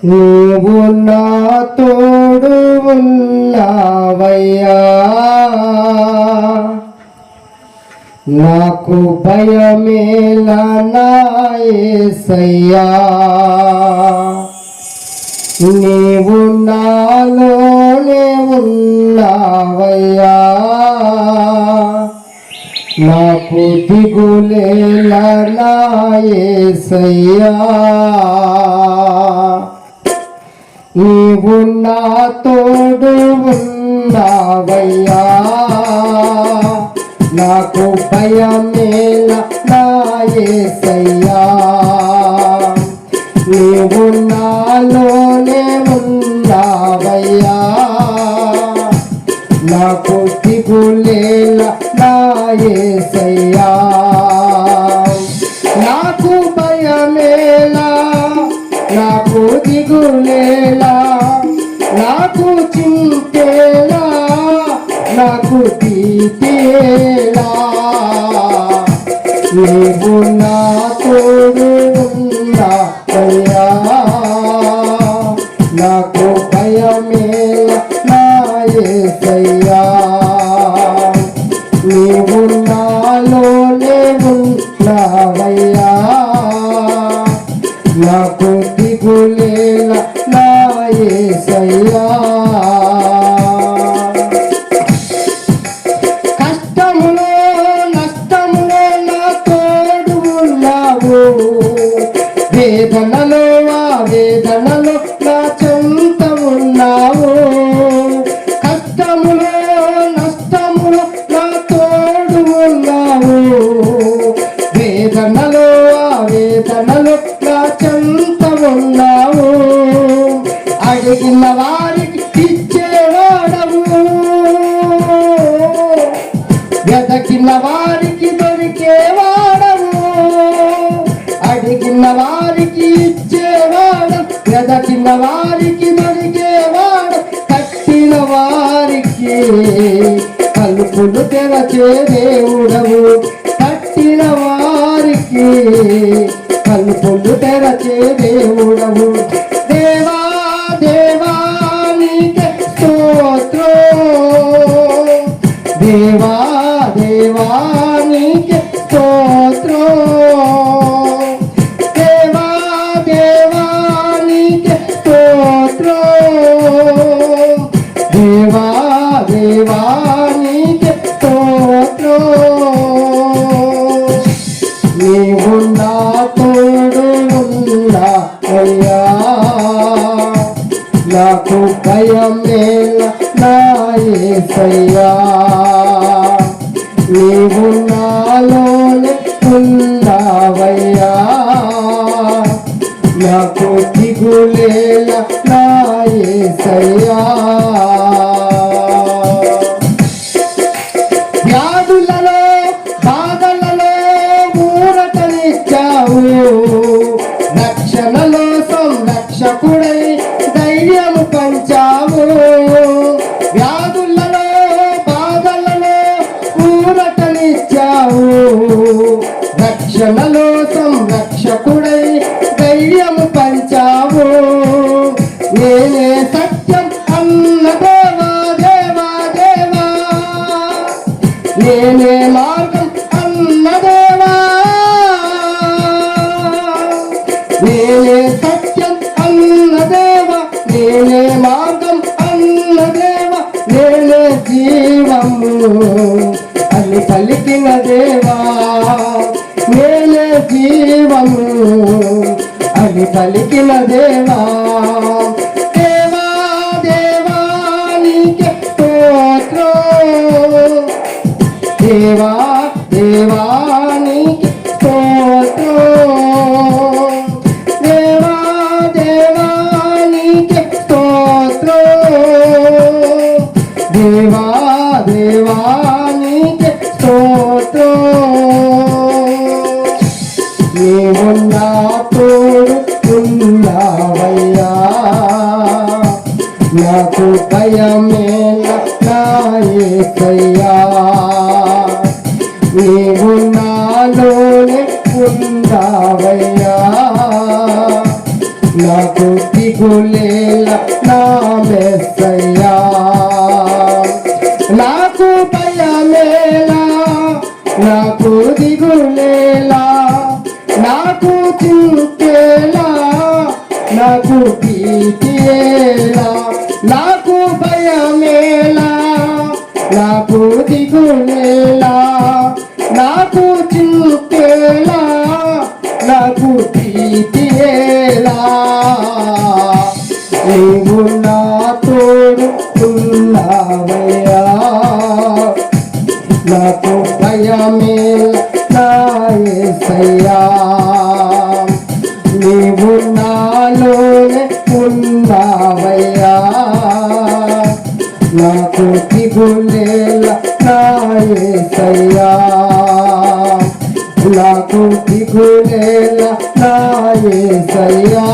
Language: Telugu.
నీవు నా తోడు ఉన్నావయ్యా, నాకు భయమేలా నా యేసయ్యా. నీవు నాలోనే ఉన్నావయ్యా, నాకు దిగులేలా నా యేసయ్యా. నీవు నా తోడు ఉన్నావయ్యా, నాకు భయమేలా నా యేసయ్యా. నీవు నాలోనే ఉన్నావయ్యా, నాకు దిగులేలా నా యేసయ్యా. నాకు భయమేలా, నాకు దిగులేలా, నాకు చింతేలా, నాకు తీపేలా. నీవు నా తోడు ఉన్నావయ్యా, నాకు భయమేలా నా యేసయ్యా. నీవు నాలోనే ఉన్నావయ్యా, నాకు దిగులేలా నా యేసయ్యా. కష్టములో నష్టములో నా తోడు ఉన్నావు, వేదనలో వేదనలో నా చెంత ఉన్నావు. కష్టములో నష్టములో నా తోడు ఉన్నావు, వేదనలో వేదనలో నా చెంత ఉన్నావు. అడిగిన వారికి ఇచ్చేవాడవు, వెదకిన వారికి దొరికేవాడవు. అడిగిన వారికి ఇచ్చేవాడు, వెదకిన వారికి దొరికేవాడు. కట్టిన వారికి తలుపులు తెరచే దేవుడవు, కట్టిన వారికి తలుపులు తెరచే దేవుడవు. దేవా దేవా నీకే స్తోత్రం, దేవా దేవా నీకే స్తోత్రం, దేవా దేవా నీకే స్తోత్రం, దేవా దేవా నీకే స్తోత్రం. నీవు నా తోడు ఉన్నావయ్యా, నాకు భయమేలా నా యేసయ్యా. నీవు నాలోనే ఉన్నావయ్యా, నాకు దిగులేలా నా యేసయ్యా. వ్యాధులలో బాధలలో ఊరటనిచ్చావు, రక్షణలో సంరక్షకుడై ధైర్యము పంచావు. వ్యాధులలో బాధలలో ఊరటనిచ్చావు, రక్షణలో సంరక్షకుడై ధైర్యము పంచావు. నేనే సత్యం అన్న దేవా దేవా దేవా, నేనే మార్గం అన్న దేవా, నేనే సత్యం అన్న దేవా, నేనే మార్గం అన్న దేవా, నేనే జీవము అని పలికిన దేవా, నేనే జీవము అని పలికిన దేవా. దేవా దేవా నీకే స్తోత్రం, దేవా దేవా నీకే స్తోత్రం, దేవా దేవా నీకే స్తోత్రం, దేవా దేవా నీకే స్తోత్రం. నీవు నా తోడు ఉన్నావయ్యా, నాకు భయమేలా నా యేసయ్యా. నీవు నాలోనే ఉన్నావయ్యా, నాకు దిగులేలా నా మెస్సయ్యా నాకు భయమేలా నాకు దిగులేలా నాకు చింతేలా నాకు భీతియేలా నాకు భయమేలా నాకు దిగులేలా నాకు చింతేలా నాకు భీతియేలా నీవు నా తోడు ఉన్నావయ్యా నాకు భయమేలా నా యేసయ్యా నీవు నాలోనే ఉన్నావయ్యా నాకు దిగులేలా నా యేసయ్యా నాకు దిగులేలా నా యేసయ్యా